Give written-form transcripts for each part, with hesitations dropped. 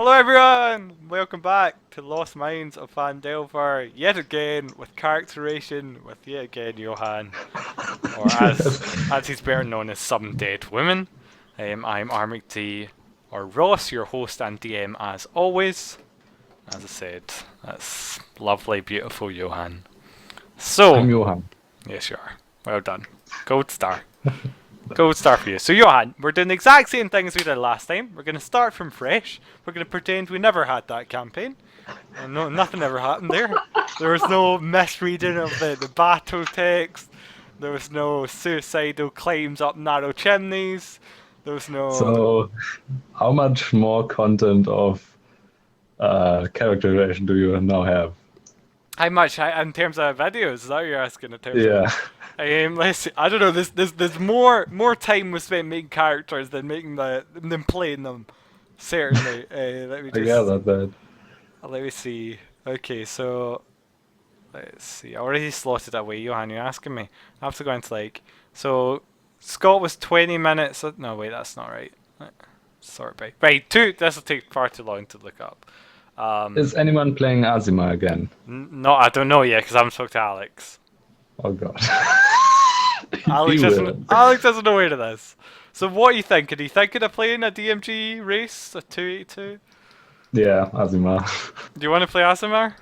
Hello everyone! Welcome back to Lost Minds of Van Delver, yet again with characterization with yet again Johan, or as he's better known as Some Dead Women. I'm Armic D, or Ross, your host and DM as always. As I said, that's lovely, beautiful Johan. So, I'm Johan. yes you are. Well done. Gold star. Gold star for you. So Johan, we're doing the exact same thing as we did last time. We're going to start from fresh. We're going to pretend we never had that campaign. And no, nothing ever happened there. There was no misreading of the battle text. There was no suicidal claims up narrow chimneys. There was no... So, how much more content of characterization do you now have? How much, in terms of videos, is that what you're asking in terms of... Yeah, Let's see, I don't know, there's more time was spent making characters than than playing them. Certainly. Let me I just... gathered that. Let me see. Okay, so let's see. I already slotted away, Johan. You're asking me. I have to go into like. So Scott was 20 minutes. No, wait, that's not right. Sort by. Right, two. This will take far too long to look up. Is anyone playing Azima again? No, I don't know yet because I haven't spoke to Alex. Oh god. He Alex will. doesn't. Alex doesn't know where it is. So what are you thinking? Are you thinking of playing a DMG race, a 282? Yeah, Azima. Do you want to play Asimar?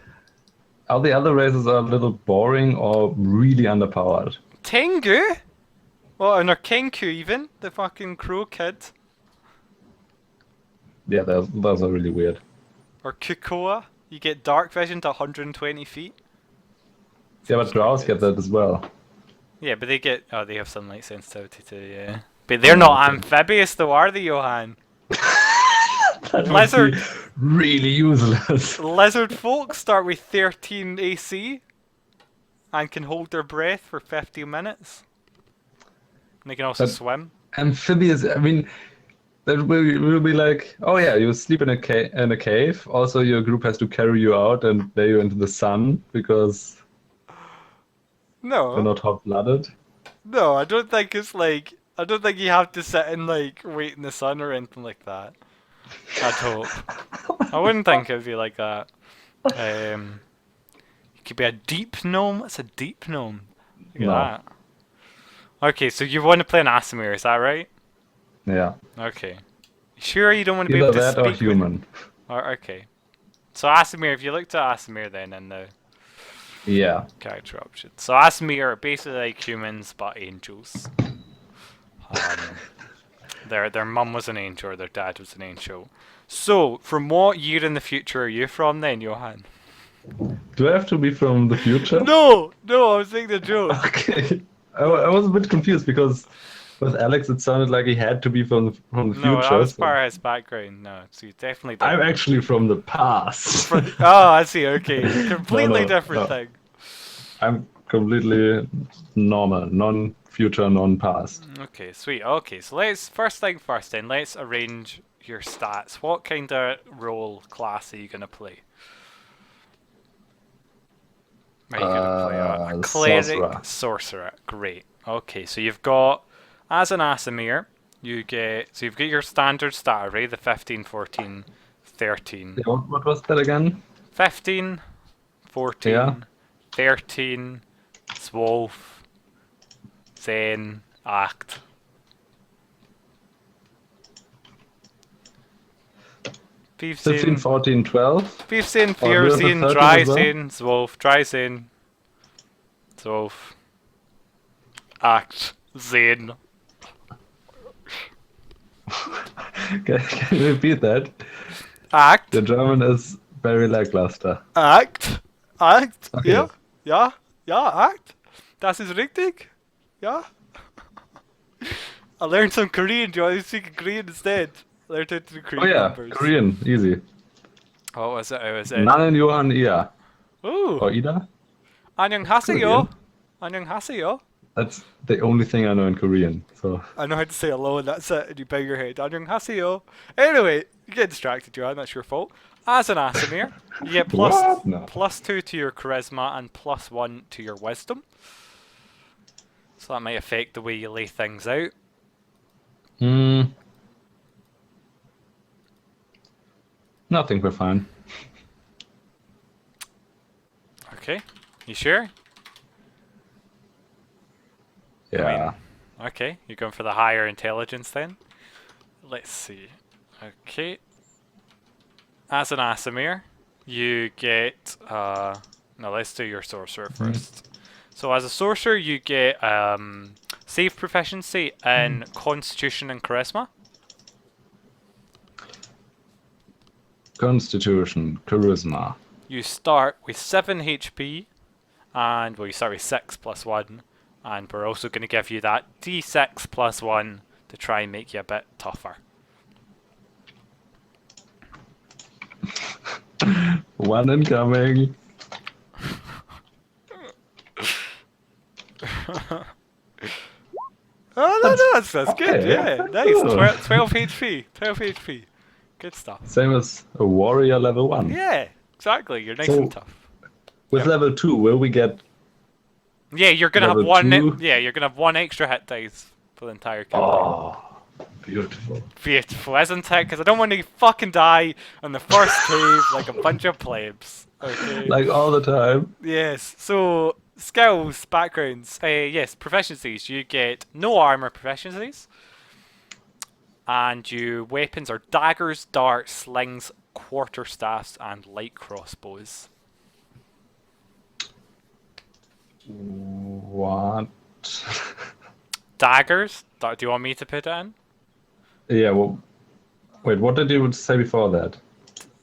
All the other races are a little boring or really underpowered. Tengu? Well, and our Kenku even, the fucking crow kid. Yeah, those are really weird. Or Kukoa, you get dark vision to 120 feet. Yeah, but drows get that as well. Yeah, but they get... Oh, they have sunlight sensitivity too, yeah. But they're not amphibious though, are they, Johan? That would Lizard... be really useless. Lizard folk start with 13 AC and can hold their breath for 15 minutes. And they can also But swim. amphibious, I mean, that will be like, oh yeah, you sleep in a cave. Also, your group has to carry you out and lay you into the sun because you're No. not hot-blooded. No, I don't think it's like... I don't think you have to sit and like wait in the sun or anything like that. I'd hope. I wouldn't think it would be like that. It could be a deep gnome. It's a deep gnome. Look No, at that. Okay, so you want to play an Asimir, is that right? yeah, Okay. Sure, you don't want to be either able to that or speak with... human. Okay. So Asimir, if you looked at Asimir then in the Yeah, character options. So Asimir are basically like humans, but angels. Um, their mum was an angel, or their dad was an angel. So, from what year in the future are you from then, Johan? do I have to be from the future? No! No, I was making a joke. Okay, I was a bit confused because with Alex it sounded like he had to be from the No, that future. was So part of his background. No, so you definitely I'm don't. actually from the past. Oh, I see. Okay, No, completely no, different no. thing. I'm completely normal, non-future, non-past. Okay, sweet. Okay, so let's first thing first. Then let's arrange your stats. What kind of role class are you gonna play? Are you gonna play a cleric Sorcerer. sorcerer? Great. Okay, so you've got as an Asimir, you've got your standard stat array, the 15, 14, 13. Yeah, what was that again? 15, Yeah. 14, 13, Swolf, Zen, Act. 15, 15, 14, 12. 15, Or do you have a Fearzine, 13 as well? Dryzine, Zwolf, Dryzine, Zwolf, Act, Zane. Can you repeat that? Act, The German is very lackluster. Act, Act, Okay. ja, ja, ja, Act. Das ist richtig, ja. I learned some Korean, do you want me to speak Korean instead? I learned how to do Oh Korean yeah, numbers. Korean, easy. What was it? It was it. Nanen Johann Ia. Ooh, Or Ida? 안녕하세요. Korean. 안녕하세요. That's the only thing I know in Korean. So I know how to say hello and that's it, and you bang your head. 안녕하세요. Anyway, you get distracted, Johan, that's your fault. As an Asimir, you get what? No. +2 to your charisma and +1 to your wisdom. So that might affect the way you lay things out. Hmm. No, I think we're fine. Okay. You sure? Yeah. I mean, okay. You're going for the higher intelligence then? Let's see. Okay. As an Asimir, you get no, let's do your sorcerer first. So as a sorcerer, you get save proficiency in Constitution and Charisma. Constitution, Charisma. You start with 7 HP, and well, you start with 6 plus 1, and we're also going to give you that D6 plus 1 to try and make you a bit tougher. One incoming. Oh, no, that's good, okay, yeah. Nice. cool. 12 HP. 12 HP. Good stuff. Same as a warrior level 1. Yeah, exactly. You're nice So, and tough. with Yep. level 2, will we get Yeah, you're gonna have level one. 2? Yeah, you're gonna have 1 extra hit dice for the entire campaign. Oh, beautiful. Beautiful, isn't it? Because I don't want to fucking die on the first cave like a bunch of plebs. Okay. Like all the time. Yes. So skills, backgrounds. Yes, proficiencies. You get no armor proficiencies, and your weapons are daggers, darts, slings, quarterstaffs, and light crossbows. What? Daggers. Do you want me to put it in? Yeah, well, wait, what did you say before that?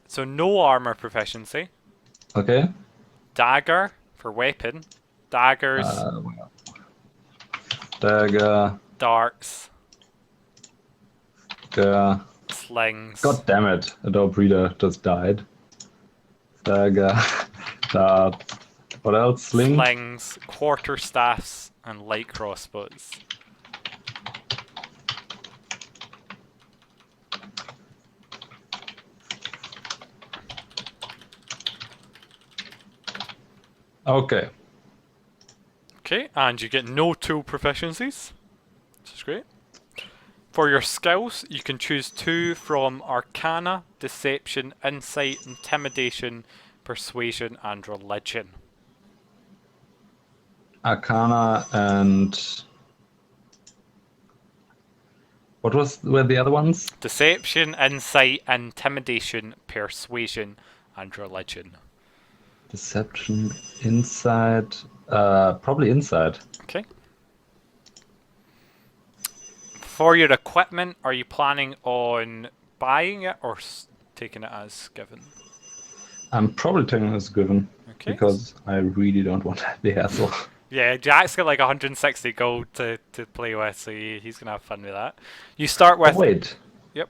So no armor proficiency. Okay. Dagger for weapon. Daggers, Well, dagger, darts, slings, God damn it, Adobe Reader just died. Dagger, dart, what else? Sling? slings, quarterstaffs, and light crossbows. Okay. Okay, and you get no tool proficiencies, which is great. For your skills, you can choose 2 from Arcana, Deception, Insight, Intimidation, Persuasion, and Religion. Arcana and... What were the other ones? Deception, Insight, Intimidation, Persuasion, and Religion. Deception, Insight, probably Insight. Okay. For your equipment, are you planning on buying it or taking it as given? I'm probably taking this given, Okay. because I really don't want the hassle. Yeah, Jack's got like 160 gold to play with, so he's going to have fun with that. You start with... Oh, wait. Yep.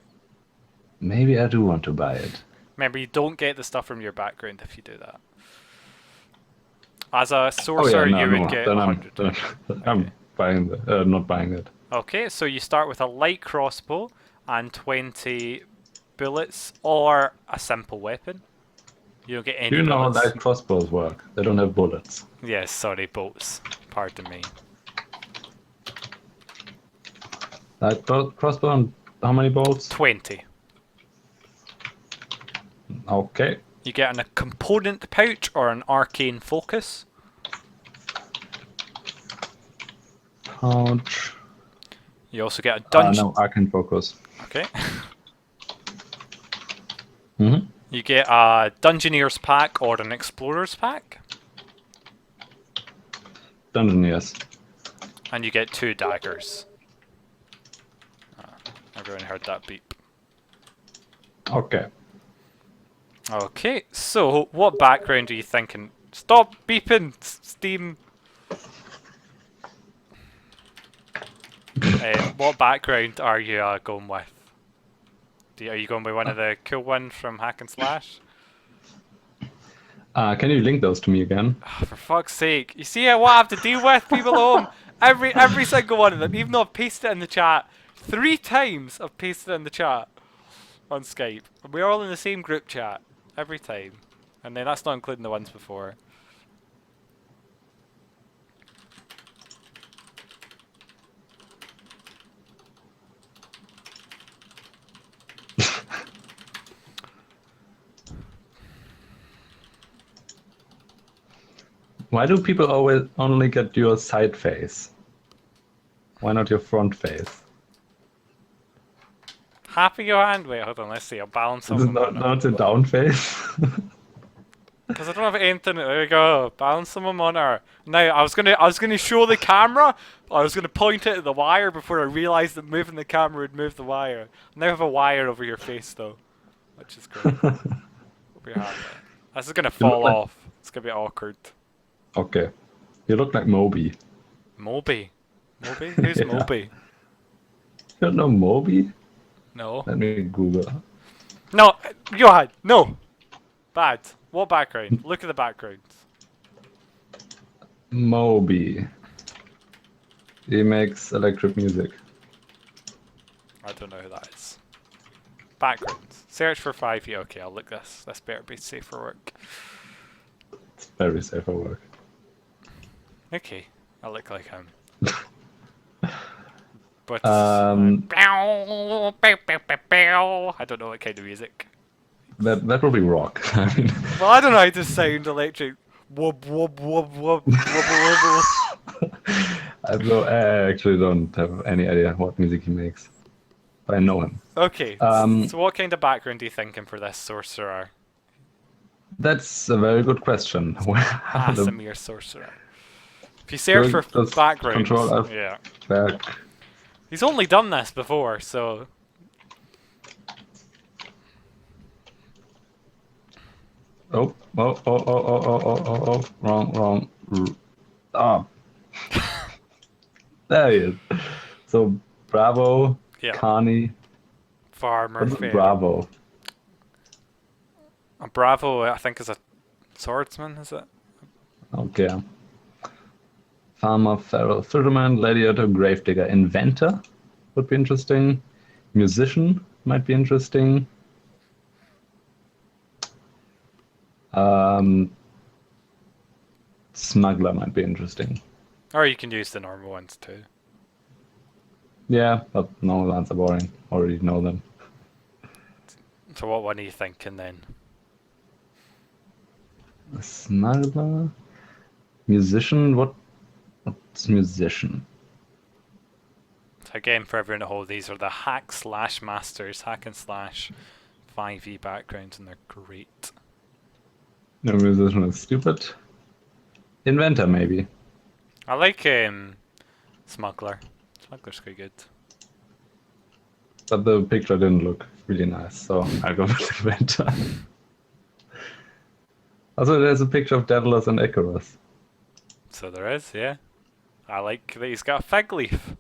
Maybe I do want to buy it. Remember, you don't get the stuff from your background if you do that. As a sorcerer, you would get then 100. I'm buying not buying it. Okay, so you start with a light crossbow and 20 bullets, or a simple weapon. You don't get any Do you know how bullets. light crossbows work? They don't have bullets. Yes, sorry, bolts. Pardon me. Light crossbow and how many bolts? 20. Okay. You get a component pouch or an arcane focus. Pouch. You also get a dungeon. No, arcane focus. Okay. Mm-hmm. You get a Dungeoneer's pack or an Explorer's pack. Dungeoneers. And you get 2 daggers. Everyone heard that beep. Okay. Okay, so what background are you thinking? Stop beeping, Steam. What background are you going with? Are you going with one of the cool ones from Hack and Slash? Can you link those to me again? Oh, for fuck's sake! You see what I have to deal with, people at home. Every single one of them. Even though I've pasted it in the chat 3 times, I've pasted it in the chat on Skype. We're all in the same group chat every time, and then that's not including the ones before. Why do people always only get your side face? Why not your front face? Happy Johan? Wait, hold on, let's see. I'll balance Is on it my monitor. not a down face? Because I don't have anything. There we go. Balance on my monitor. Now I was gonna show the camera. I was gonna point it at the wire before I realised that moving the camera would move the wire. Now I have a wire over your face though, which is great. Hope you're happy. This is gonna You look fall like- off. It's gonna be awkward. Okay. You look like Moby. Moby. Moby? Who's Yeah. Moby? You don't know Moby? No. Let me Google. No, Johan, no. Bad. What background? Look at the backgrounds. Moby. He makes electric music. I don't know who that is. Backgrounds. Search for 5E. Okay, I'll look this. This better be safe for work. It's very safe for work. Okay, I look like him. But I don't know what kind of music. That will be rock. I mean, Well, I don't know how to sound electric. Wub wub wub wub wub wub. I actually don't have any idea what music he makes. But I know him. Okay, so what kind of background are you thinking for this sorcerer? That's a very good question. Asimir sorcerer. If you search for Just backgrounds, Control F yeah. back. He's only done this before, so Oh, wrong. Ah. There he is. So, Bravo, yeah. Carney, Farmer what's Fair. Bravo? A Bravo, I think, is a swordsman, is it? Okay. Farmer, Pharaoh, Fisherman, Gladiator, Gravedigger, Inventor would be interesting. Musician might be interesting. Smuggler might be interesting. Or you can use the normal ones too. Yeah, but normal ones are boring. Already know them. So what one are you thinking then? A smuggler? Musician? What's musician? So again, for everyone at home, these are the hack slash masters, hack and slash 5e backgrounds, and they're great. No, musician is stupid. Inventor, maybe. I like Smuggler. Smuggler's quite good. But the picture didn't look really nice, so I'll go with Inventor. Also, there's a picture of Daedalus and Icarus. So there is, yeah. I like that he's got a fig leaf.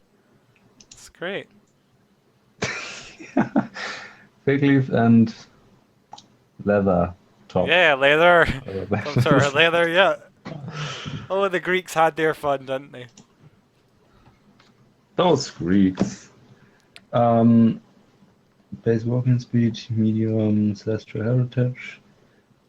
It's great. Fig leaf and leather top. Yeah, leather. Oh, Some sort of leather, yeah. Oh, the Greeks had their fun, didn't they? Those Greeks. Base walking speed, medium, celestial heritage.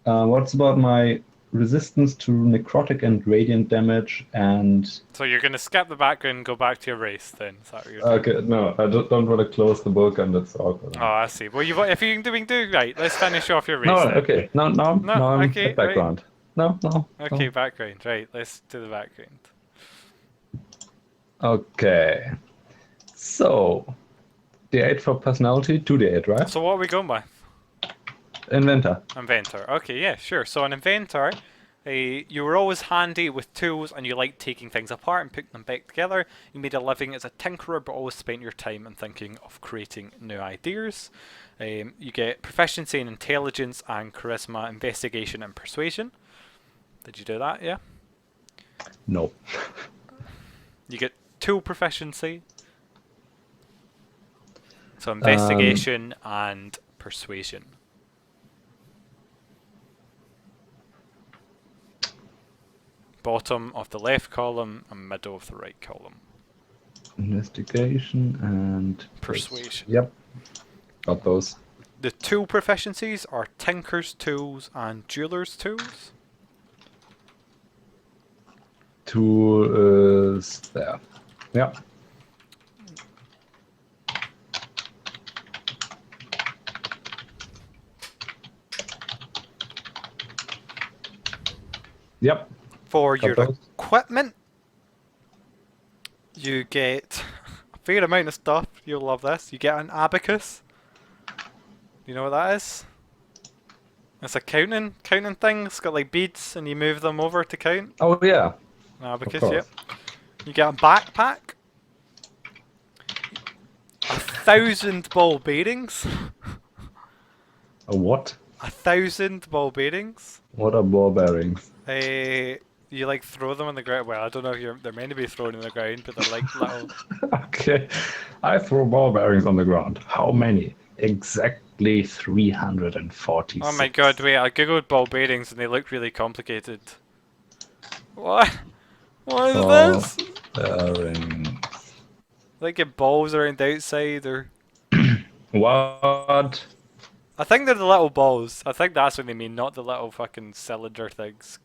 What's about my resistance to necrotic and radiant damage and... So you're going to skip the background and go back to your race then? Is that what you're doing? Okay, no, I don't want to close the book and it's awkward. Oh, I see. Well, if you can do right, let's finish off your race No, then. okay, no, I'm okay, at background. Right. No. Okay, background, right. Let's do the background. Okay. So, D8 for personality, 2D8, right? So what are we going with? Inventor. Inventor. Okay, yeah, sure. So an inventor, you were always handy with tools and you liked taking things apart and putting them back together. You made a living as a tinkerer but always spent your time in thinking of creating new ideas. You get proficiency in intelligence and charisma, investigation and persuasion. Did you do that, yeah? No. You get tool proficiency. So investigation and persuasion. Bottom of the left column and middle of the right column. Investigation and... Persuasion. Yep. Got those. The tool proficiencies are tinker's tools and jeweler's tools. Tool is there. Yeah. Yep. For your Cutlass? equipment, you get a fair amount of stuff. You'll love this. You get an abacus. You know what that is? It's a counting thing. It's got like beads, and you move them over to count. Oh yeah, An of abacus, course. yep. You get a backpack. 1,000 ball bearings. A what? 1,000 ball bearings. What are ball bearings? You like throw them on the ground. Well, I don't know if they're meant to be thrown in the ground, but they're like little. Okay, I throw ball bearings on the ground. How many? Exactly 346. Oh my god! Wait, I googled ball bearings and they look really complicated. What? What is Ball this? bearings. Like get balls around the outside, or What? I think they're the little balls. I think that's what they mean, not the little fucking cylinder things.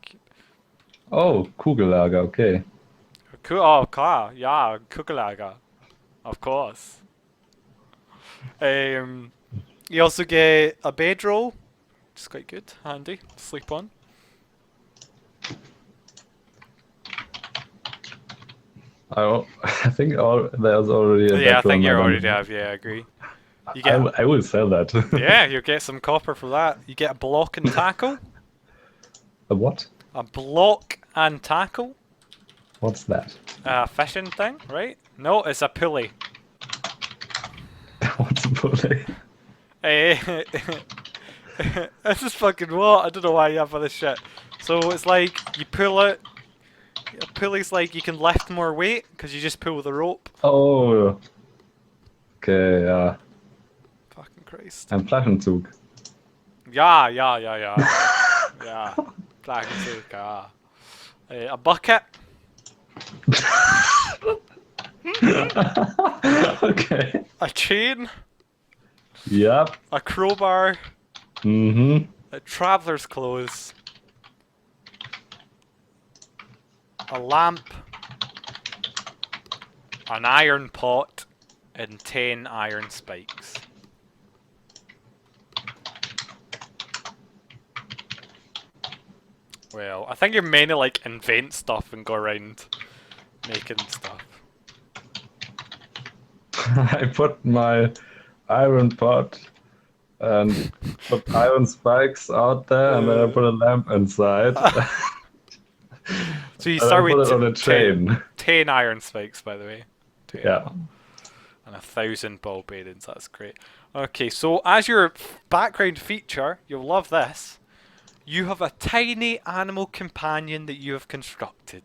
Oh, Kugellager, okay. Oh, klar, yeah, Kugellager, of course. You also get a bedroll, which is quite good, handy to sleep on. I think there's already a Yeah, I bedroom think you already item. have. Yeah, I agree. You get I will sell that. yeah, you'll get some copper for that. You get a block and tackle. A what? A block and tackle. What's that? A fishing thing, right? No, it's a pulley. What's a pulley? This is fucking what? I don't know why you have all this shit. So it's like you pull it. A pulley's like you can lift more weight because you just pull the rope. Oh. Okay, yeah. Fucking Christ. Ein Flaschenzug. Yeah. Yeah. Flaggenzug, yeah. A bucket. Okay. A chain. Yep. A crowbar. Mm-hmm. A traveller's clothes. A lamp. An iron pot. And 10 iron spikes. Well, I think you're meant to like invent stuff and go around making stuff. I put my iron pot and put iron spikes out there, and then I put a lamp inside. So you And I start put with it on a chain. 10 iron spikes, by the way. 10. Yeah. And 1,000 ball bearings, that's great. Okay, so as your background feature, you'll love this. You have a tiny animal companion that you have constructed.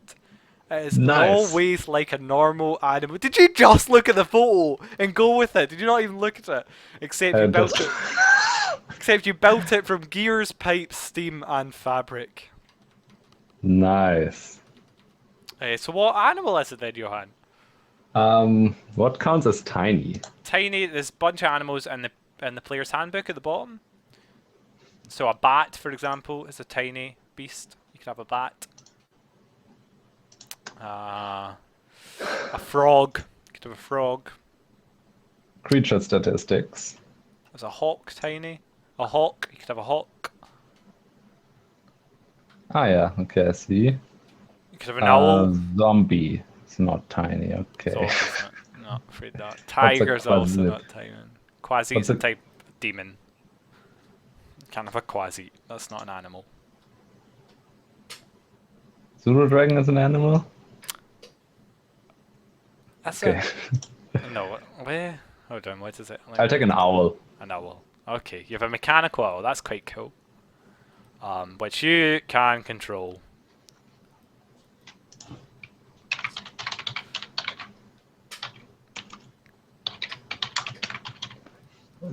It is Nice. always like a normal animal. Did you just look at the photo and go with it? Did you not even look at it? Except you built it. Except you built it from gears, pipes, steam, and fabric. Nice. So what animal is it then, Johan? What counts as tiny? Tiny. There's a bunch of animals in the player's handbook at the bottom. So a bat, for example, is a tiny beast. You could have a bat. A frog. You could have a frog. Creature statistics. There's a hawk, tiny. A hawk. You could have a hawk. Ah, yeah. Okay, I see. You could have an owl. Zombie. It's not tiny. Okay. Zombie's not afraid of that. Tiger's also quasit? not tiny. Quasi What's is a a- type of demon. Kind of a quasi. That's not an animal. Zulu dragon is an animal? That's Okay. no. Where? Hold on. What is it? I'll take an owl. An owl. Okay, you have a mechanical owl. That's quite cool. Which you can control.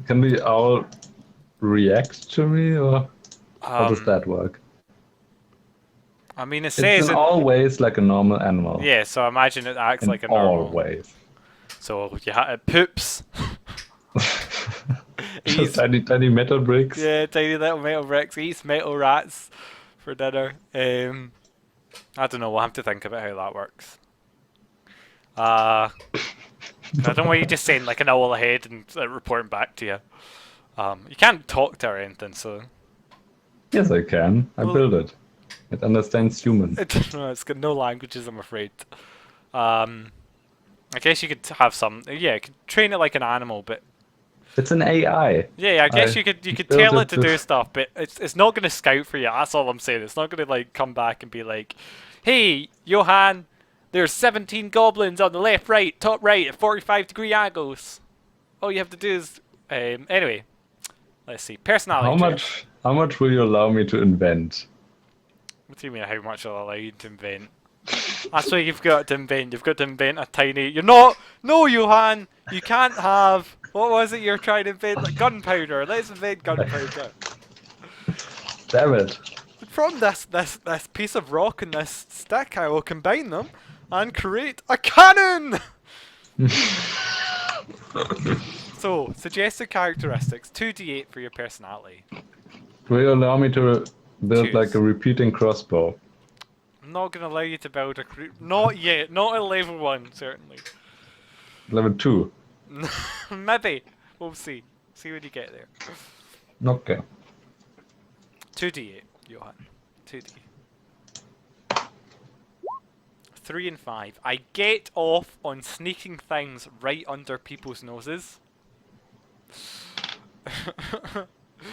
Can the owl react to me, or how does that work? I mean, it It's says in all ways like a normal animal. yeah. So imagine it acts In like a normal. all ways. So it poops. Just tiny metal bricks. Yeah, tiny little metal bricks. Eats metal rats for dinner. I don't know. We'll have to think about how that works. I don't want you just saying like an owl ahead and reporting back to you. You can't talk to her or anything, so Yes, I can. I Well- built it. It understands human. It's got no languages, I'm afraid. I guess you could have some. Yeah, you could train it like an animal, but It's an AI. yeah, I guess I you could built tell it it to to. do stuff, but it's not gonna scout for you. That's all I'm saying. It's not gonna like come back and be like, "Hey, Johan, there's 17 goblins on the left, right, top right at 45-degree angles." All you have to do is anyway. Let's see. Personality How traits. much? How much will you allow me to invent? What do you mean? How much I'll allow you to invent? That's what you've got to invent. You've got to invent a tiny. You're not. No, Johan. You can't have. What was it you're trying to invent? Like gunpowder. Let's invent gunpowder. Damn it! From this piece of rock and this stick, I will combine them and create a cannon. So, suggested characteristics: 2d8 for your personality. Will you allow me to build like Choose. a repeating crossbow? I'm not gonna allow you to build a not yet. Not at level 1, certainly. Level 2. Maybe. We'll see. See when you get there. Okay. 2d8, Johan. 2d. 3 and 5. I get off on sneaking things right under people's noses.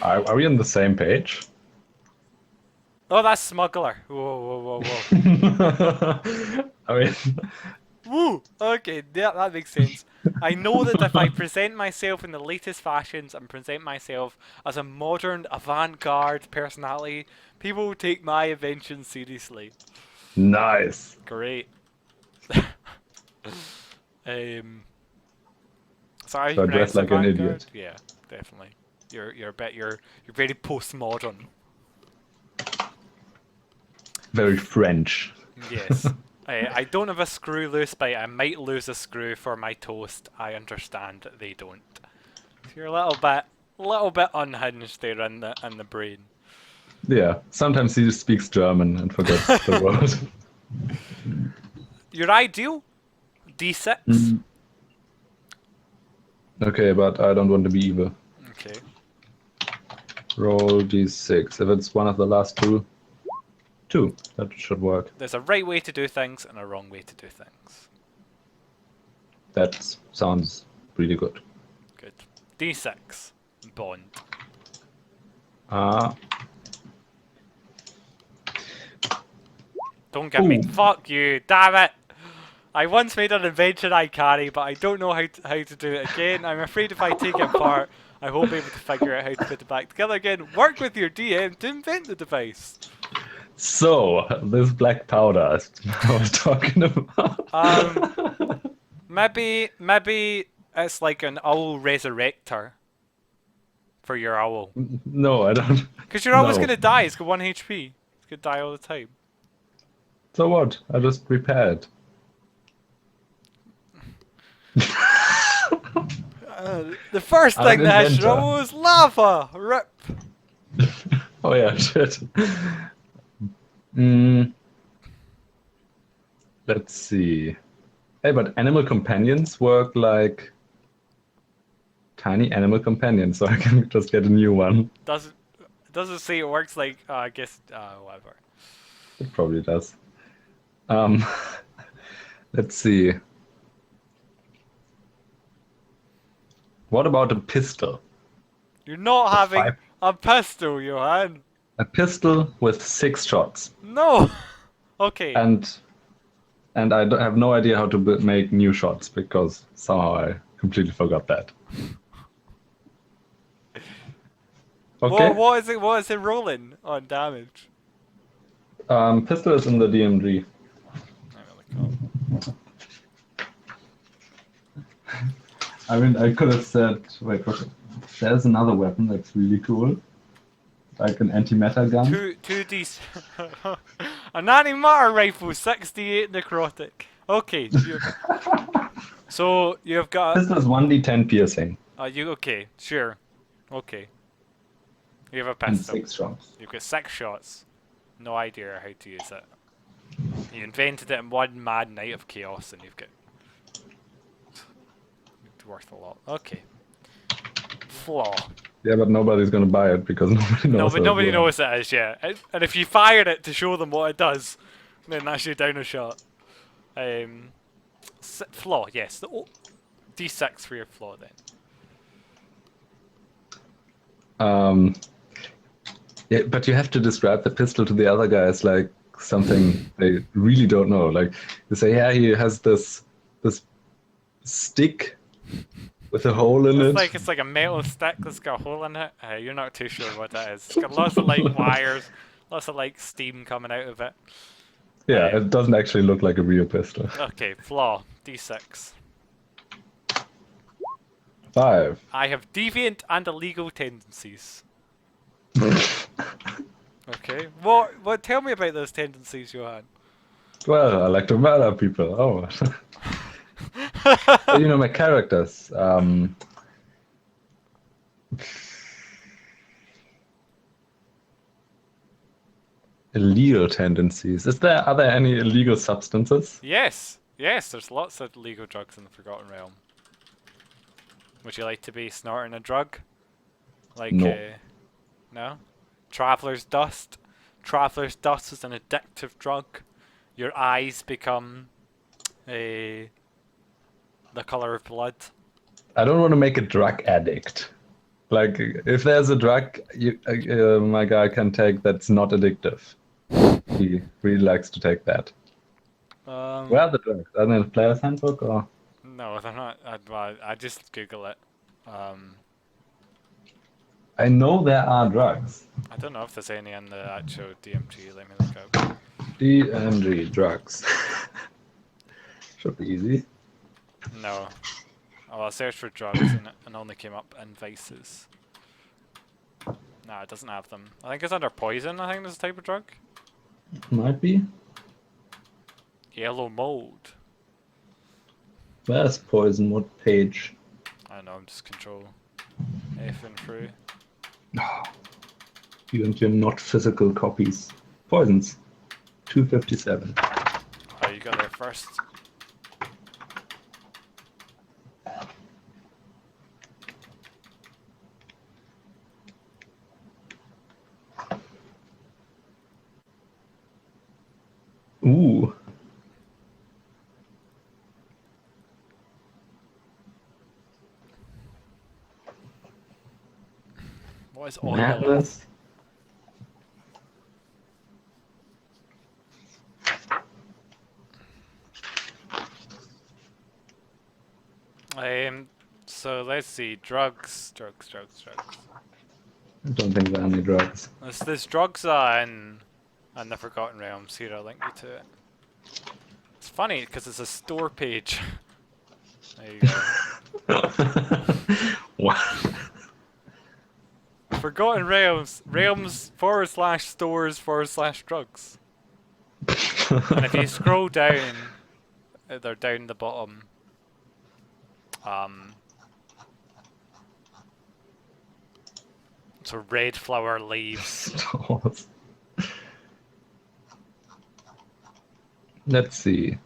Are we on the same page? Oh, that's smuggler. Whoa, whoa, whoa, whoa. I mean, Woo! Okay, that makes sense. I know that if I present myself in the latest fashions and present myself as a modern avant-garde personality, people will take my inventions seriously. nice. Great. Sorry, So I you dress pronounce like an avant-garde? idiot. Yeah, definitely. You're very postmodern. Very French. Yes. I don't have a screw loose, but I might lose a screw for my toast. I understand that they don't. So you're a little bit unhinged there in the brain. Yeah. Sometimes he speaks German and forgets the word. Your ideal? D6? Mm. Okay, but I don't want to be evil. Okay. Roll d6. If it's one of the last two, 2. That should work. There's a right way to do things and a wrong way to do things. That sounds really good. Good. D6. Bond. Ah. Don't get me. Ooh. Fuck you. Damn it. I once made an invention I carry, but I don't know how to do it again. I'm afraid if I take it apart, I won't be able to figure out how to put it back together again. Work with your DM to invent the device. So, this black powder I was talking about. Maybe it's like an owl resurrector for your owl. No, I don't. Because your owl's No. gonna die. It's got 1 HP. It's gonna die all the time. So what? I just repaired. The first I'm thing an that hits your inventor. owl is lava. Rip. Oh yeah, shit. Mm. Let's see. Hey, but animal companions work like tiny animal companions, so I can just get a new one. Doesn't say it works like I guess whatever. It probably does. Um, let's see. What about a pistol? You're not With having 5 a pistol, Johan. A pistol with 6 shots, No. Okay. and I have no idea how to make new shots because somehow I completely forgot that. Okay. What is it rolling on damage? Pistol is in the DMG. I mean, I could have said, wait, there's another weapon that's really cool, like an antimatter gun. Two D. An antimatter rifle, 68 necrotic. Okay. So you've got. Pistol is 1d10 piercing Okay? Sure. Okay. You have a and pistol. 6 shots. You've got 6 shots. No idea how to use it. You invented it in one mad night of chaos, and you've got. It's worth a lot. Okay. Flaw. Yeah, but nobody's gonna buy it because nobody No, knows but what it's nobody worth. knows it is yet. And if you fire it to show them what it does, then that's your downer shot. Flaw, yes. D6 for your flaw then. Um, yeah, but you have to describe the pistol to the other guys like something they really don't know. Like you say, yeah, he has this stick with a hole in it. It's like a metal stick that's got a hole in it. You're not too sure what that is. It's got lots of like wires, lots of like steam coming out of it. Yeah, Um, it doesn't actually look like a real pistol. okay, flaw D6. 5. I have deviant and illegal tendencies. Okay, what? Tell me about those tendencies, Johan. Well, I like to murder people. Oh, you know my characters. Illegal tendencies. Are there any illegal substances? Yes, yes. There's lots of illegal drugs in the Forgotten Realm. Would you like to be snorting a drug? Like, No. no? Traveler's Dust. Traveler's Dust is an addictive drug. Your eyes become the color of blood. I don't want to make a drug addict. Like, if there's a drug my guy can take that's not addictive, he really likes to take that. Where are the drugs? Are they in the player's handbook or? No, they're not. I just Google it. I know there are drugs. I don't know if there's any in the actual DMG. Let me look up. DMG drugs. Should be easy. No. Oh, I searched for drugs and it only came up in vices. No, it doesn't have them. I think it's under poison. I think there's a type of drug. Might be. Yellow mold. Where's poison? What page? I don't know. I'm just control F and through. You and your not physical copies. Poisons. 257. Oh, you got there first. Ooh. What is oil? Madness. So let's see. Drugs. I don't think there are any drugs. There's drugs in the Forgotten Realms. Here, I'll link you to it. It's funny because it's a store page. There you go. What? Forgotten Realms. Realms/stores/drugs. And if you scroll down, they're down the bottom. So red flower leaves. Let's see.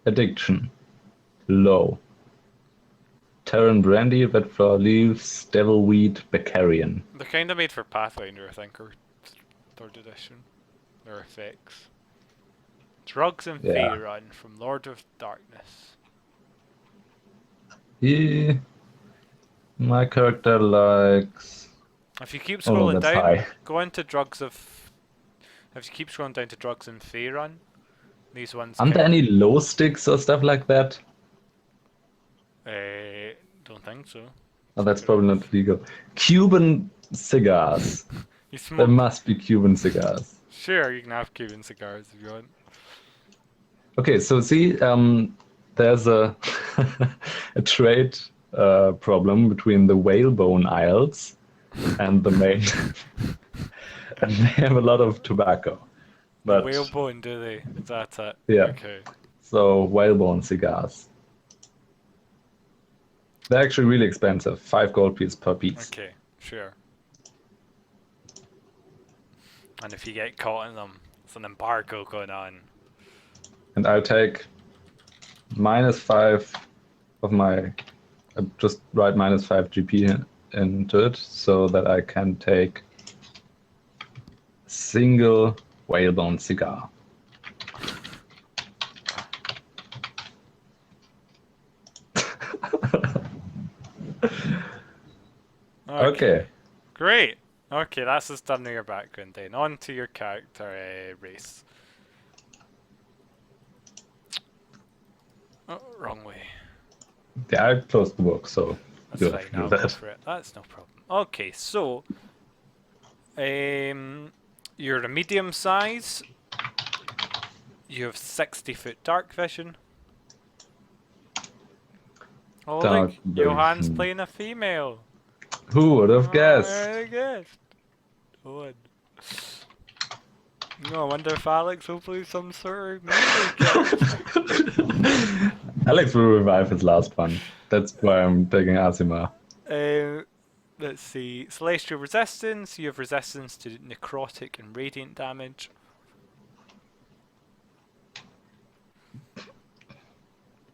Addiction. Low. Terran brandy, red flower leaves, devilweed, Beccarian. They're kind of made for Pathfinder, I think, or 3rd edition. Their effects. Drugs and Yeah. Faerun from Lord of Darkness. Yeah. My character likes. If you keep Oh, scrolling that's down, high. go into drugs of. If you keep scrolling down to drugs and Faerun, these ones. Aren't there any low sticks or stuff like that? Don't think so. Oh, that's probably not legal. Cuban cigars. You There smoke. must be Cuban cigars. Sure, you can have Cuban cigars if you want. Okay, so see, there's a a trade problem between the Whalebone Isles and the main, and they have a lot of tobacco. But Whalebone, do they? Is that it? Yeah. Okay. so Whalebone cigars. They're actually really expensive. 5 gold pieces per piece. Okay, sure. And if you get caught in them, it's an embargo going on. And I'll take -5 of my. Just write -5 GP into it so that I can take single whalebone cigar. Okay. Great. Okay, that's us done with your background then. On to your character race. Oh, wrong way. Yeah, I closed the book, so That's you fine, have to do I'll go that. for it. That's no problem. Okay, so you're a medium size. You have 60-foot dark vision. Oh look, Dark Johan's version. playing a female. Who would have Oh, guessed? very good. Good. No, I wonder if Alex will play some sort of melee character. Alex will revive his last one. That's why I'm taking Asima. Let's see. Celestial resistance. You have resistance to necrotic and radiant damage.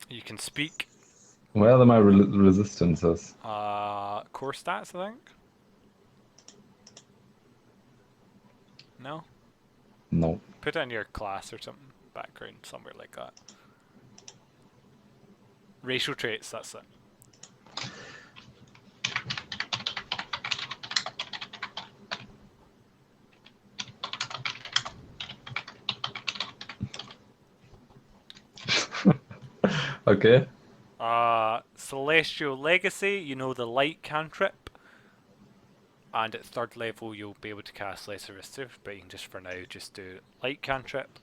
You can speak. Where are my resistances? Core stats, I think. No? No. Put it in your class or something. Background, somewhere like that. Racial traits, that's it. Okay. Celestial Legacy, you know the light cantrip. And at 3rd level you'll be able to cast Lesser Resistive, but you can just for now just do light cantrip.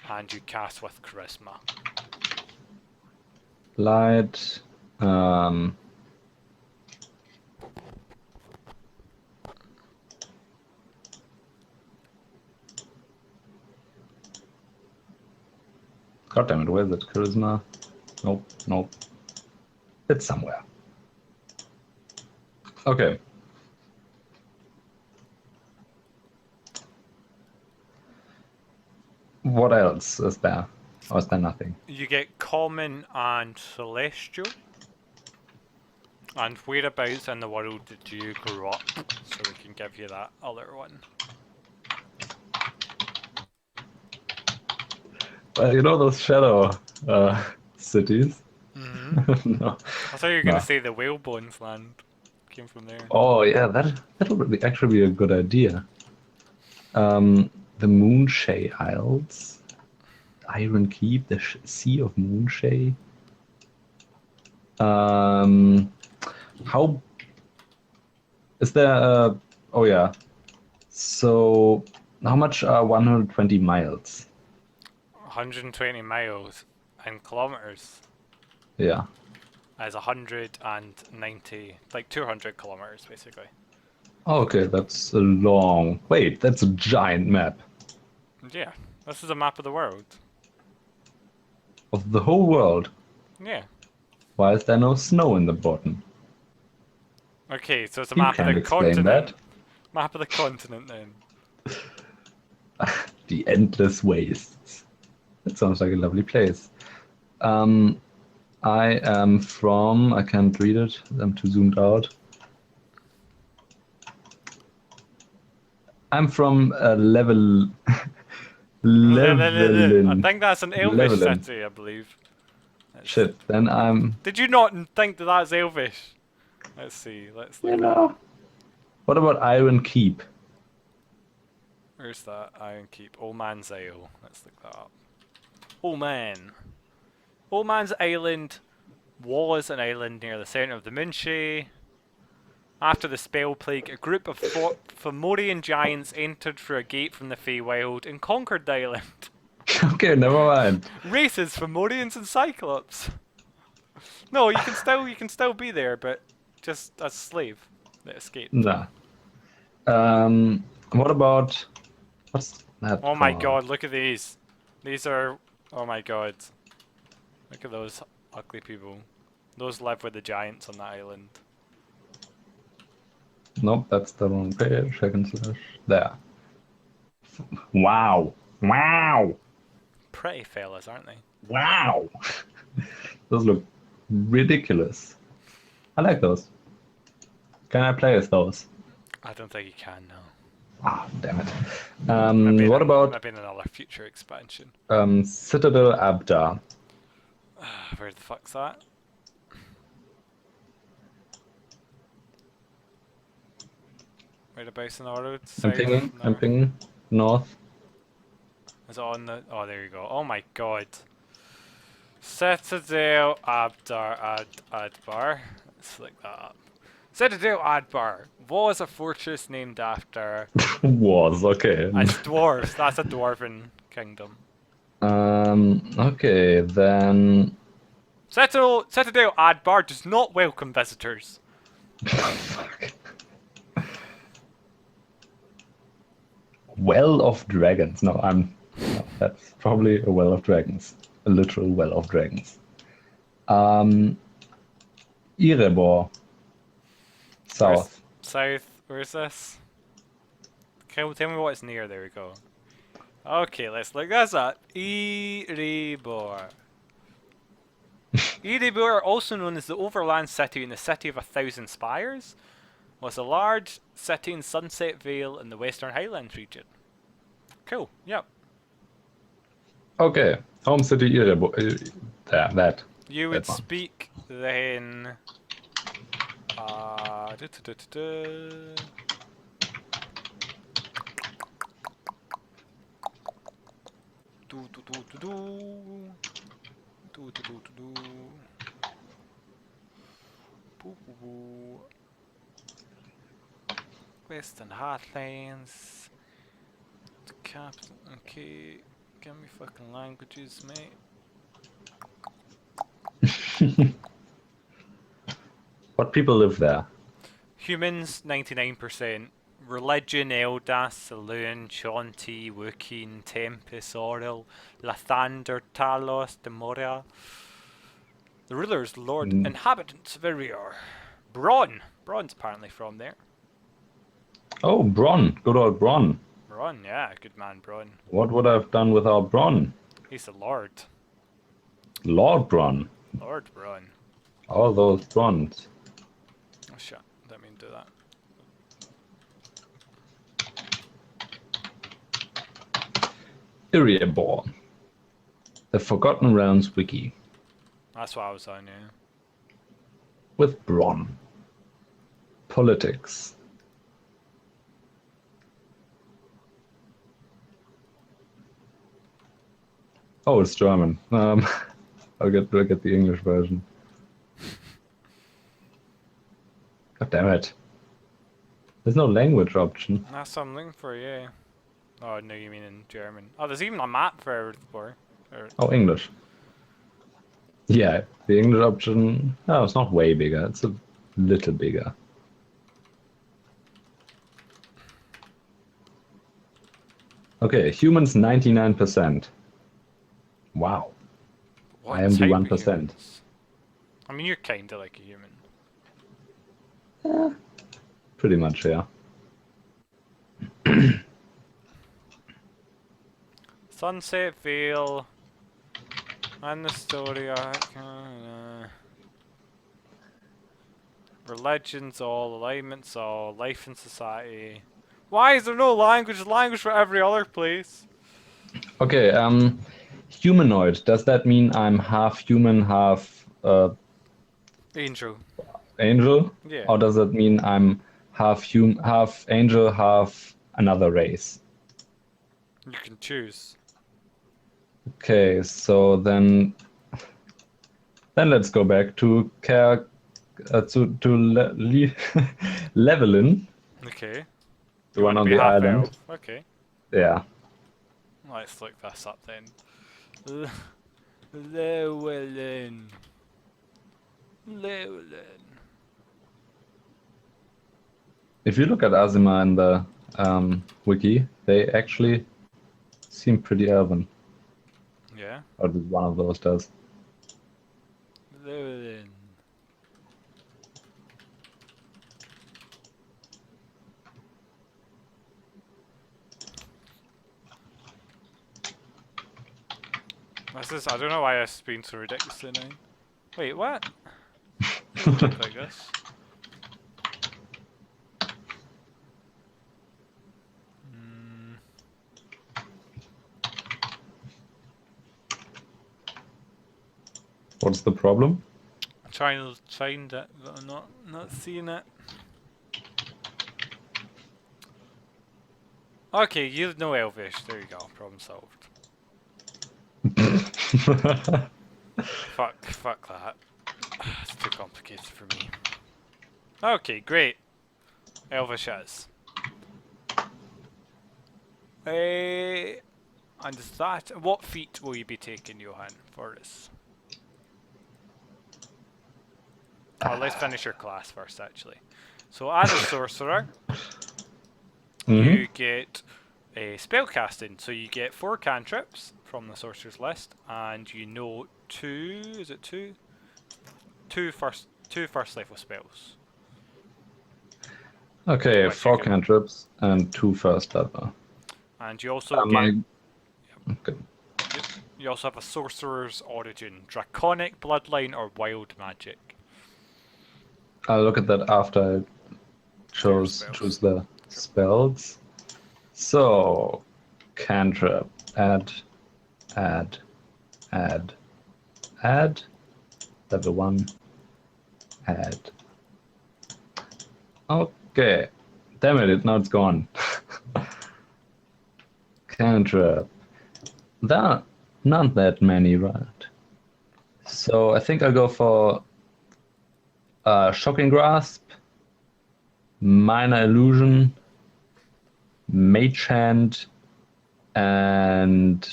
And you cast with Charisma. Light. God damn it, where is it? Charisma? Nope, nope. It's somewhere. Okay. What else is there? Or is there nothing? You get Common and Celestial. And whereabouts in the world did you grow up? So we can give you that other one. Well, you know those shadow cities? Mm-hmm. No. I thought you were going to say the Whalebones land came from there. Oh yeah, that'll really actually be a good idea. The Moonshay Isles, Iron Keep, the Sea of Moonshay. How is there? Oh yeah. So how much are 120 miles? 120 miles in kilometers Yeah. is 190, like 200 kilometers basically. Okay, that's a long. Wait, that's a giant map Yeah, this is a map of the world. of the whole world. Yeah. Why is there no snow in the bottom? Okay, so it's a You map of can't the explain continent. that. Map of the continent then. The endless wastes. That sounds like a lovely place. I am from. I can't read it. I'm too zoomed out. I'm from level. I Levelin. think that's an Elvish Levelin. city, I believe. Shit. Then I'm. Did you not think that that's Elvish? Let's see. Let's look You at that. know. What about Iron Keep? Where's that? Iron Keep. Old Man's Isle. Let's look that up. Old Man. Old Man's Island was an island near the centre of the Moonshay. After the spell plague, a group of Fomorian giants entered through a gate from the Feywild and conquered the island. Okay, never mind. Races, Fomorians and Cyclops. No, you can still be there, but just as a slave that escaped. Nah. What about what's that? Oh my called? god, look at these. These are, oh my god. Look at those ugly people. Those live with the giants on the island. Nope, that's the wrong page. Second slash. There. Wow. Wow. Pretty fellas, aren't they? Wow. Those look ridiculous. I like those. Can I play as those? I don't think you can now. Ah, damn it. What Maybe in another future expansion. about Citadel Abda? Where the fuck's that? Whereabouts in the road? I'm South? pinging. I'm North? pinging. North. Is it on the... Oh, there you go. Oh my god. Citadel Adbar. Let's look that up. Citadel Adbar was a fortress named after... Was okay. It's dwarves. That's a dwarven kingdom. Okay, then. Citadel Adbar does not welcome visitors. Fuck. Well of Dragons. No, no, that's probably a well of dragons. A literal well of dragons. Erebor. South. South. Where's this? Tell me what's near. There we go. Okay, let's look this up. Erebor. Erebor, also known as the Overland City and the City of 1,000 Spires, was a large city in Sunset Vale in the Western Highlands region. Cool, yep. Okay, home city Erebor. That. You would That one. speak then... du- du- du- du- du. Do, do, do, do, do. Do, do, do, do, do. Boo, boo, boo. Western Heartlands. Capital. Okay. Give me fucking languages, mate. What people live there? Humans, 99%. Religion, Eldas, Saloon, Chaunty, Wookien, Tempest, Oril, Lathander, Talos, Demoria. The rulers, Lord, inhabitants of Irior. Bronn. Bronn's apparently from there. Oh, Bronn. Good old Bronn. Bronn, yeah, good man, Bronn. What would I have done without Bronn? He's the Lord. Lord Bronn. Lord Bronn. All those Bronns. Oh shit, didn't mean to do that. Erebor. The Forgotten Realms Wiki. That's what I was on, yeah. With Bronn. Politics. Oh, it's German. I'll get the English version. God damn it. There's no language option. That's what I'm looking for, yeah. Oh, no, you mean in German. Oh, there's even a map for Earthbor. Oh, English. Yeah, the English option. No, it's not way bigger. It's a little bigger. Okay, humans 99%. Wow. What I am the type of 1%. humans? I mean, you're kinda like a human. Pretty much, yeah. Sunset Vale. And the story arc. Religions all, alignments all, life in society. Why is there no language? There's language for every other place. Okay, humanoid. Does that mean I'm half human, half Angel. angel? Yeah. Or does that mean I'm half angel, half another race? You can choose. Okay, so then let's go back to Levelin, Okay. the You one want to on be the half island. elf? Okay. Yeah. Let's look this up then. Llewellyn. If you look at Azima in the wiki, they actually seem pretty elven. Yeah. Or at least one of those does. Llewellyn. I don't know why it's been so ridiculously annoying. Wait, what? It doesn't look like this. What's the problem? I'm trying to find it, but I'm not seeing it. Okay, you know Elvish. There you go. Problem solved. Fuck that. It's too complicated for me. Okay, great. Elvish is. And is that what feat will you be taking, Johan, for this? Oh, let's finish your class first, actually. So, as a sorcerer, you get a spellcasting. So you get 4 cantrips from the sorcerer's list, and you know 2. Is it 2? 2 first level spells. Okay, 4 cantrips and 2 first level. And you also get. Okay. You also have a sorcerer's origin, draconic, bloodline, or wild magic. I'll look at that after I choose the spells. So, cantrip, add, level 1, add. Okay, damn it, now it's gone. Cantrip. There are not that many, right? So I think I'll go for Shocking Grasp, Minor Illusion, Mage Hand, and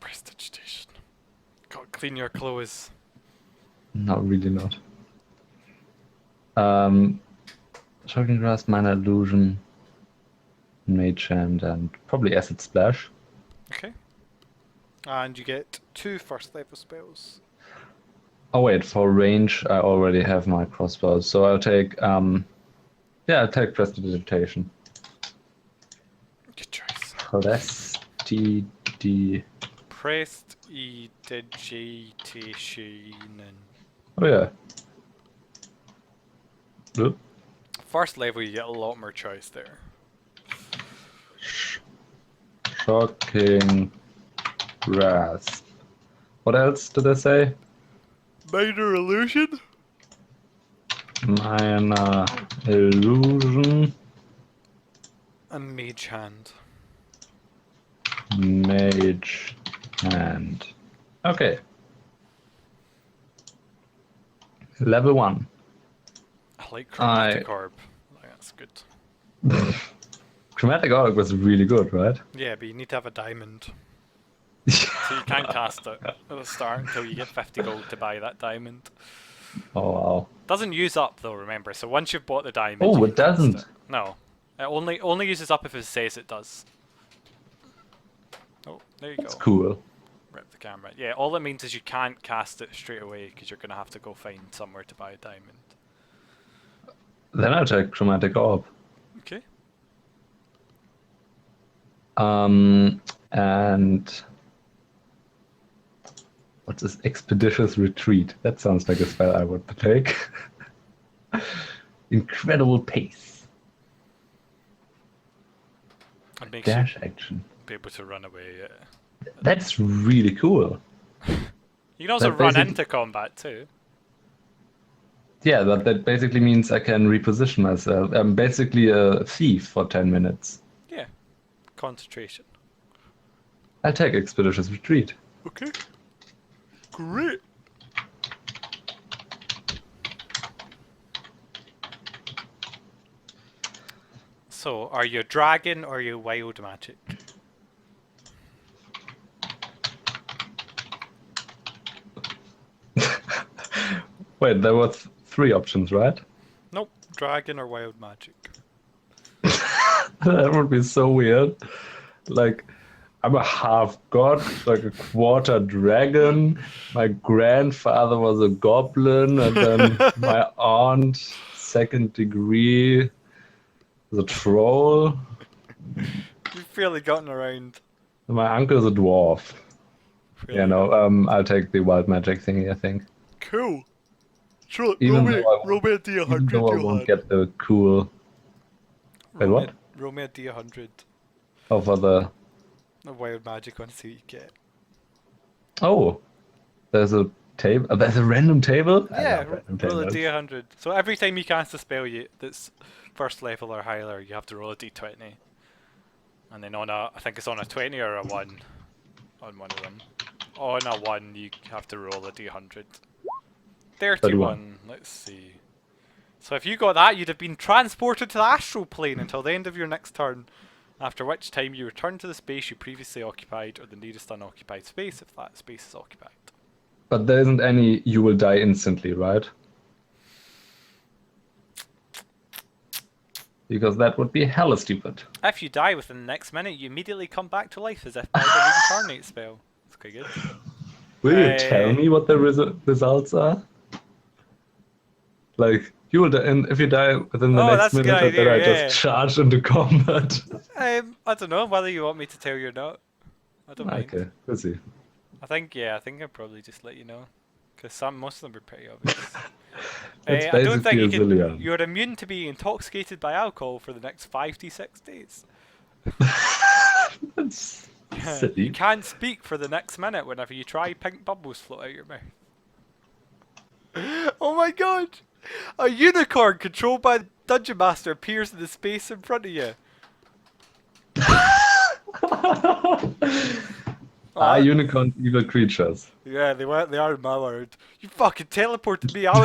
Prestidigitation. Gotta clean your clothes. Not really not. Shocking Grasp, Minor Illusion, Mage Hand, and probably Acid Splash. Okay. And you get 2 first level spells. Oh wait, for range I already have my crossbows, so I'll take I'll take Prestidigitation. Good choice. Prestidigitation. Oh yeah. Oop. First level you get a lot more choice there. Shocking Grasp. What else did I say? Minor Illusion? Minor Illusion. And Mage Hand. Mage Hand. Okay. Level 1. I like Chromatic Orb. That's good. Chromatic Orb was really good, right? Yeah, but you need to have a diamond. So you can't cast it at the start until you get 50 gold to buy that diamond. Oh wow. Doesn't use up though, remember. So once you've bought the diamond, oh, it doesn't. It. No, it only uses up if it says it does. Oh, there you That's go. cool. Rip the camera. Yeah, all it means is you can't cast it straight away because you're gonna have to go find somewhere to buy a diamond. Then I'll take Chromatic Orb. Okay. And what's this? Expeditious Retreat. That sounds like a spell I would take. Incredible pace. And makes Dash you action. be able to run away. Yeah. That's really cool. You can also run into combat too. Yeah, that basically means I can reposition myself. I'm basically a thief for 10 minutes. Yeah. Concentration. I'll take Expeditious Retreat. Okay. Great. So, are you a dragon or are you wild magic? Wait, there were 3 options, right? Nope. Dragon or wild magic. That would be so weird. Like, I'm a half god, like a quarter dragon. My grandfather was a goblin, and then my aunt, 2nd degree, was a troll. You've really gotten around. My uncle's a dwarf. Really Yeah, no, I'll take the wild magic thingy, I think. Cool. Sure, Even roll me a D100, even though I won't get the cool... Wait, what? Roll me a D100. Oh, for the... A wild magic one, see what you get. Oh, there's a Table? There's a random table? I Yeah, love random roll a tables. d100. So every time you cast a spell that's first level or higher, you have to roll a d20. And then I think it's on a 20 or a 1 on one of them. On a 1, you have to roll a d100. 31, let's see. So if you got that, you'd have been transported to the astral plane until the end of your next turn, after which time you return to the space you previously occupied or the nearest unoccupied space if that space is occupied. But there isn't any you will die instantly, right? Because that would be hella stupid. If you die within the next minute, you immediately come back to life as if by the reincarnate spell. That's quite good. Will you tell me what the results are? Like, you will die, and if you die within the next minute, idea, then I just charge into combat. I don't know whether you want me to tell you or not. I don't mind. Okay, we'll see. I think I'll probably just let you know, because most of them are pretty obvious. It's I don't think basically you're immune to being intoxicated by alcohol for the next 5 to 6 days. That's silly. You can't speak for the next minute whenever you try pink bubbles float out your mouth. Oh my god! A unicorn controlled by the Dungeon Master appears in the space in front of you. Unicorns evil creatures. Yeah, they are in my world. You fucking teleported me. I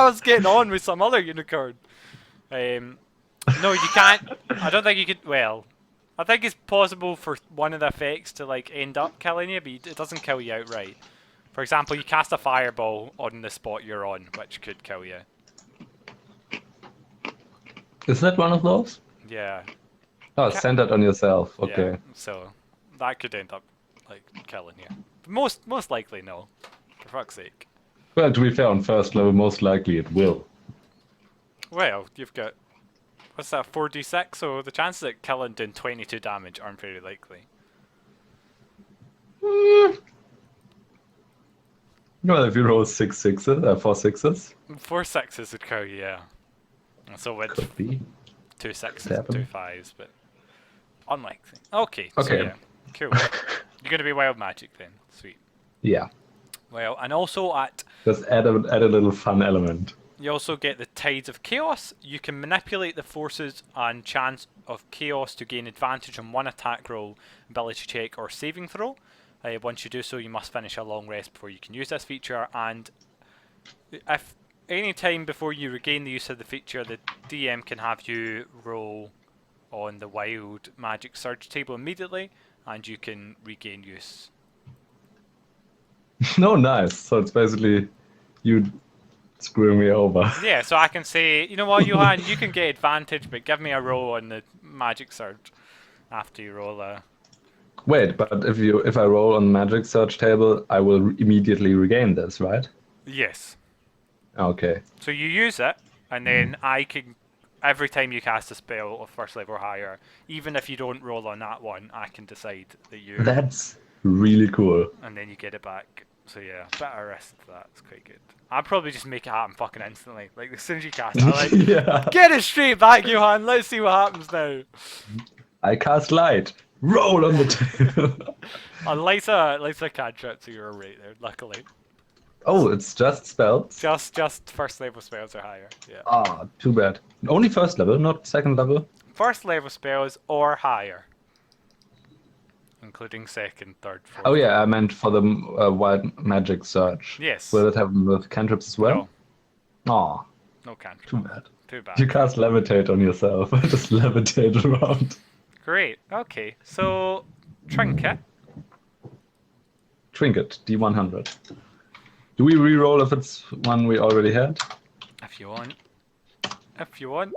was getting on with some other unicorn. No, you can't. I don't think you could. Well, I think it's possible for one of the effects to like end up killing you, but it doesn't kill you outright. For example, you cast a fireball on the spot you're on, which could kill you. Is that one of those? Yeah. Oh, centered on yourself. Okay. Yeah, so that could end up like killing you. Most likely no. For fuck's sake. Well, to be fair, on first level, most likely it will. Well, you've got what's that, 4d6, so the chances of killing doing 22 damage aren't very likely. Well, if you roll 6 sixes, 4 sixes. 4 6s would kill you, yeah. So with Could be. 2 6s Could and 2 happen. 5s, but unlikely. Okay. So Okay. yeah, cool. You're gonna be wild magic then. Sweet. Yeah. Well, and also Just add a little fun element. you also get the Tides of Chaos. You can manipulate the forces and chance of chaos to gain advantage on one attack roll, ability check, or saving throw. Once you do so, you must finish a long rest before you can use this feature, and if any time before you regain the use of the feature, the DM can have you roll on the wild magic surge table immediately, and you can regain use. No, nice. So it's basically you screwing me over. Yeah, so I can say, you know what, Johan, you can get advantage, but give me a roll on the magic surge after you roll a... Wait, but if I roll on the magic search table, I will immediately regain this, right? Yes. Okay. So you use it, and then I can, every time you cast a spell of first level or higher, even if you don't roll on that one, I can decide that you... That's really cool. And then you get it back. So yeah, better rest of that. It's quite good. I'd probably just make it happen fucking instantly. Like, as soon as you cast it, I'm like, Yeah. get it straight back, Johan, let's see what happens now. I cast light. Roll on the table. Lights a cantrip, so you're right there, luckily. Oh, it's just spells? Just first level spells or higher, yeah. Ah, too bad. Only first level, not second level? First level spells or higher. Including second, third, fourth. Oh yeah, I meant for the wild magic search. Yes. Will it have with cantrips as well? No. Aw, No cantrip. too bad. Too bad. You cast levitate on yourself. Just levitate around. Great, okay. So, Trinket. Trinket, D100. Do we re-roll if it's one we already had? If you want. If you want.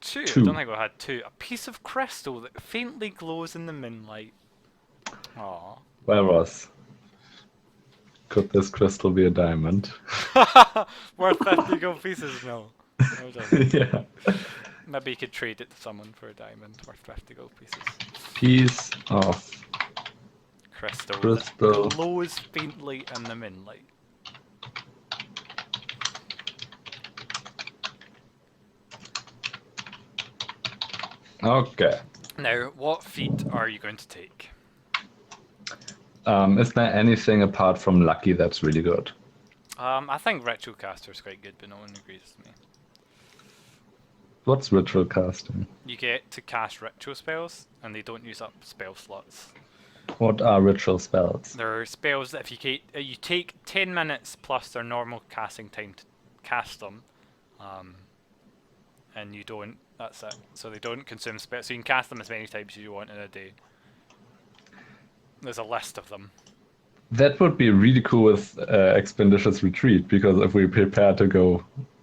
Two. Two. I don't think we had two. A piece of crystal that faintly glows in the moonlight. Aww. Where was? Could this crystal be a diamond? Worth 50 gold pieces? No. No, it doesn't. Yeah. Maybe you could trade it to someone for a diamond worth 50 gold pieces. Piece of Crystal. That glows faintly in the moonlight. Okay. Now, what feat are you going to take? Is there anything apart from lucky that's really good? I think Ritual Caster's quite good, but no one agrees with me. What's ritual casting? You get to cast ritual spells, and they don't use up spell slots. What are ritual spells? They're spells that if you take 10 minutes plus their normal casting time to cast them, and you don't. That's it. So they don't consume spells. So you can cast them as many times as you want in a day. There's a list of them. That would be really cool with Expeditious Retreat, because if we prepare to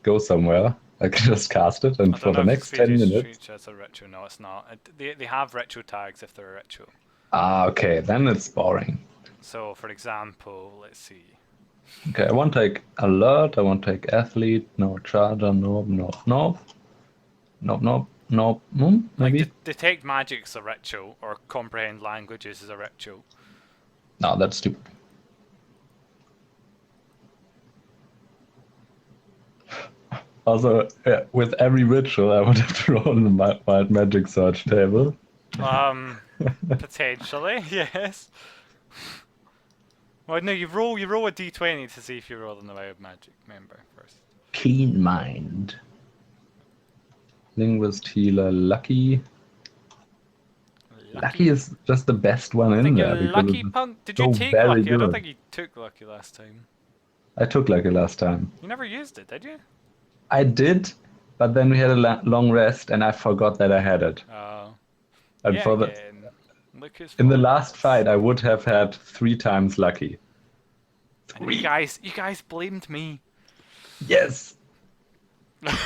go somewhere, I can just cast it, and I for don't the know if next 10 minutes. It's a ritual. No, it's not. They have ritual tags if they're a ritual. Ah, okay, then it's boring. So, for example, let's see. Okay, I want to take Alert, I want to take Athlete, no Charger, nope, nope, nope. Nope, nope, nope, maybe? Like, detect magic's a ritual, or comprehend languages is a ritual. No, that's stupid. Also, yeah, with every ritual, I would have to roll in the Wild Magic Search table. Potentially, yes. Well, no, you roll a d20 to see if you're rolling the Wild Magic member first. Keen Mind. Linguist Healer, Lucky. Lucky is just the best one in there. Lucky Punk? Did you take very Lucky? good. I don't think you took Lucky last time. I took Lucky last time. You never used it, did you? I did, but then we had a long rest and I forgot that I had it. Oh. And yeah, for again. in the last fight, I would have had 3 times Lucky. You guys blamed me. Yes!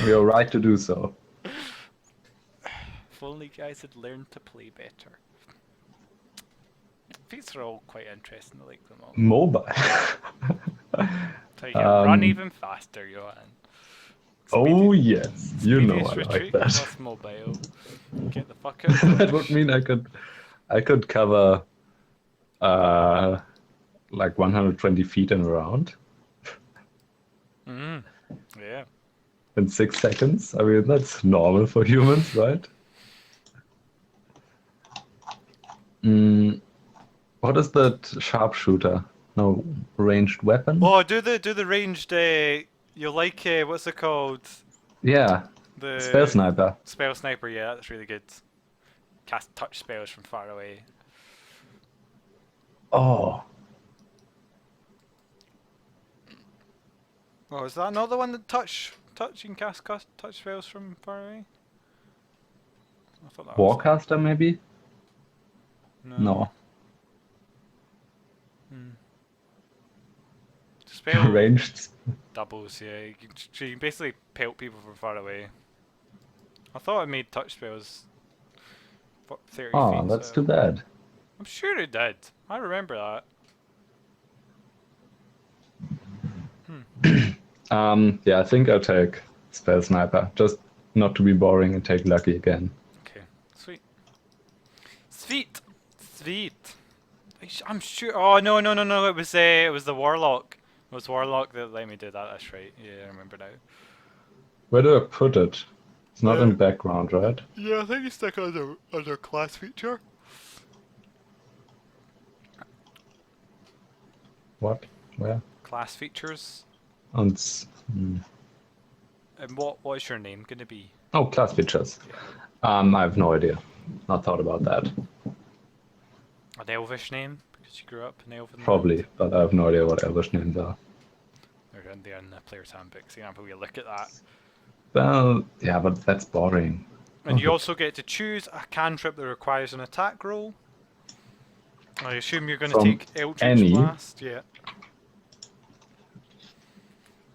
We are right to do so. If only guys had learned to play better. These are all quite interesting, I like them all. Mobile. So you can run even faster, Johan. Oh yes, you know I like that. Plus mobile. Get the fuck out. That would mean I could cover like 120 feet and around. Yeah. In 6 seconds. I mean, that's normal for humans, right? What is that sharpshooter? No, ranged weapon? Oh, do the ranged. You like what's it called? Yeah. The Spell Sniper. Spell Sniper. Yeah, that's really good. Cast touch spells from far away. Oh. Oh, is that another one that touch? You can cast touch spells from far away. I thought that was Warcaster, maybe? No. Spell Ranged. doubles, yeah. You can basically pelt people from far away. I thought it made touch spells 30 feet. Oh, that's too bad. I'm sure it did. I remember that. Yeah, I think I'll take Spell Sniper. Just not to be boring and take Lucky again. Okay, sweet. I'm sure. Oh no! It was the Warlock. It was Warlock that let me do that. That's right. Yeah, I remember now. Where do I put it? It's not in background, right? Yeah, I think you stuck under class feature. What? Where? Class features. And And what's your name gonna be? oh, class features. I have no idea. Not thought about that. An Elvish name because you grew up in Elven. Probably, but I have no idea what Elvish names are. They're in there in the player's handbook. For example, you look at that. Well, yeah, but that's boring. And you also get to choose a cantrip that requires an attack roll. I assume you're going to take Eldritch Blast. Yeah.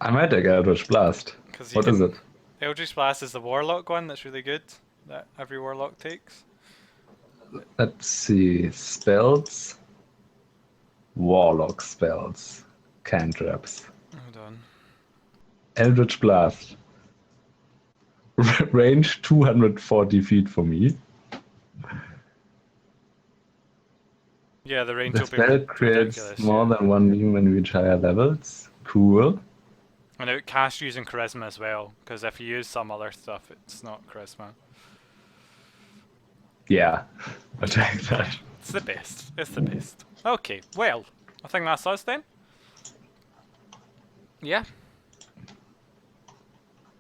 I might take Eldritch Blast. What is it? Eldritch Blast is the Warlock one that's really good. That every Warlock takes. Let's see. Spells. Warlock spells. Cantrips. Hold on. Eldritch Blast. Range 240 feet for me. Yeah, the range The will be spell creates ridiculous, more than one human reach higher levels. Cool. And it casts using Charisma as well, because if you use some other stuff, it's not Charisma. Yeah, I'll take that. It's the best. It's the best. Okay, well, I think that's us then. Yeah.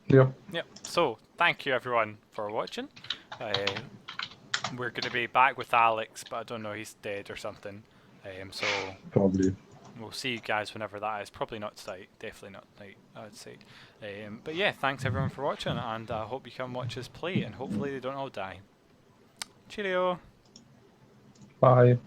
Yep. Yep. So, thank you everyone for watching. We're going to be back with Alex, but I don't know, he's dead or something. So Probably. we'll see you guys whenever that is. Probably not tonight. Definitely not tonight, I'd say. But yeah, thanks everyone for watching, and I hope you come watch us play, and hopefully they don't all die. Cheerio! Bye.